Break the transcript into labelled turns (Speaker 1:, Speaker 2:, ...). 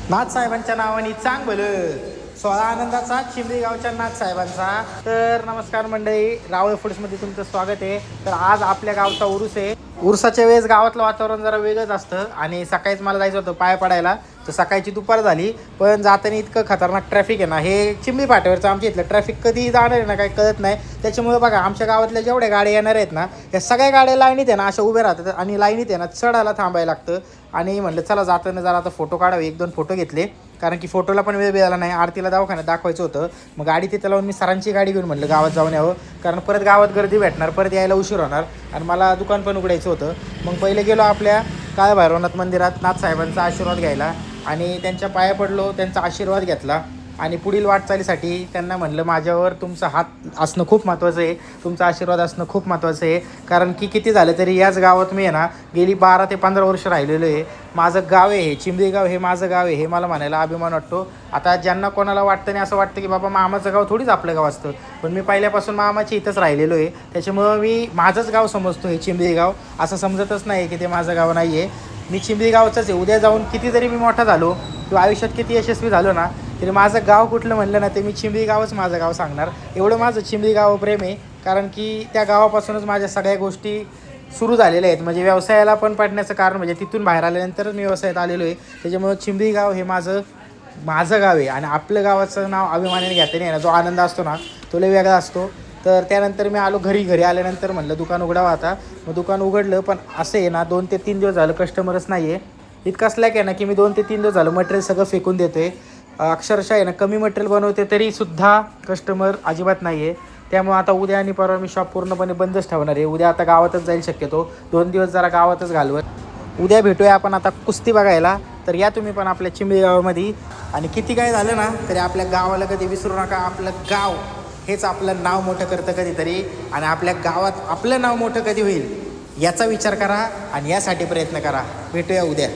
Speaker 1: नाथ साहेबांच्या नावाने चांग भलं सोहळा आनंदाचा चिंबरी गावच्या नाथ साहेबांचा. तर नमस्कार मंडळी, रावळ फूड्समध्ये तुमचं स्वागत आहे. तर आज आपल्या गावचा उरूस आहे. उरसाच्या वेळेस गावातलं वातावरण जरा वेगळंच असतं आणि सकाळीच मला जायचं होतं पाया पडायला, तर सकाळची दुपार झाली. पण जाताना इतकं खतरनाक ट्रॅफिक आहे ना, हे चिंबरी फाट्यावरचं आमच्या इथलं ट्रॅफिक कधी जाणार आहे ना काही कळत नाही. त्याच्यामुळे बघा आमच्या गावातल्या जेवढ्या गाड्या येणार आहेत ना, या सगळ्या गाड्या लाईनीत आहे ना अशा उभ्या राहतात आणि लाईनीत आहे ना चढायला थांबायला लागतं. आणि म्हटलं चला जाताना जरा आता फोटो काढावे, 1-2 फोटो घेतले कारण की फोटोला पण वेळ मिळाला नाही. आरतीला दवाखान्यात दाखवायचं होतं, मग गाडी तिथं लावून मी सरांची गाडी घेऊन म्हटलं गावात जाऊन यावं, कारण परत गावात गर्दी भेटणार, परत यायला उशीर होणार आणि मला दुकान पण उघडायचं होतं. मग पहिले गेलो आपल्या काळभैरवनाथ मंदिरात नाथ साहेबांचा आशीर्वाद घ्यायला आणि त्यांच्या पाया पडलो, त्यांचा आशीर्वाद घेतला आणि पुढील वाटचालीसाठी त्यांना म्हटलं माझ्यावर तुमचा हात असणं खूप महत्त्वाचं आहे, तुमचा आशीर्वाद असणं खूप महत्त्वाचं आहे. कारण की किती झालं तरी याच गावात मी आहे ना गेली 12 ते 15 वर्ष राहिलेलो आहे. माझं गाव आहे हे चिंबरी गाव, हे माझं गाव आहे, हे मला म्हणायला अभिमान वाटतो. आता ज्यांना कोणाला वाटतं नाही असं वाटतं की बाबा मामाचं गाव थोडीच आपलं गाव असतं, पण मी पहिल्यापासून मामाच्या इथंच राहिलेलो आहे. त्याच्यामुळं मी माझंच गाव समजतो हे चिंबरी गाव, असं समजतच नाही की ते माझं गाव नाही आहे. मी चिंबरी गावचाच आहे. उद्या जाऊन किती जरी मी मोठा झालो किंवा आयुष्यात किती यशस्वी झालो ना, तरी माझं गाव कुठलं म्हणलं ना ते मी चिंबरी गावच माझं गाव सांगणार. एवढं माझं चिंबरी गाव प्रेम आहे, कारण की त्या गावापासूनच माझ्या सगळ्या गोष्टी सुरू झालेल्या आहेत. म्हणजे व्यवसायाला पण पडण्याचं कारण म्हणजे तिथून बाहेर आल्यानंतरच मी व्यवसायात आलेलो आहे. त्याच्यामुळं चिंबरी गाव हे माझं गाव आहे आणि आपलं गावाचं नाव अभिमानाने घेता नाही ना, जो आनंद असतो ना तो लय वेगळा असतो. तर त्यानंतर मी आलो घरी आल्यानंतर म्हणलं दुकान उघडावं आता. मग दुकान उघडलं, पण असं आहे ना 2 ते 3 दिवस झालं कस्टमरच नाही आहे. इतका स्लॅक आहे ना की मी 2 ते 3 दिवस झालं मटेरियल सगळं फेकून देतो आहे. अक्षरशः आहे ना कमी मटेरियल बनवते तरीसुद्धा कस्टमर अजिबात नाही आहे. त्यामुळे आता उद्या आणि परवा मी शॉप पूर्णपणे बंदच ठेवणार आहे. उद्या आता गावातच जाईल शक्यतो, 2 दिवस जरा गावातच घालवत. उद्या भेटूया आपण आता कुस्ती बघायला. तर या तुम्ही पण आपल्या चिंबरी गावामध्ये. आणि किती काय झालं ना तरी आपल्या गावाला कधी विसरू नका. आपलं गाव हेच आपलं नाव मोठं करतं कधीतरी, आणि आपल्या गावात आपलं नाव मोठं कधी होईल याचा विचार करा आणि यासाठी प्रयत्न करा. भेटूया उद्या.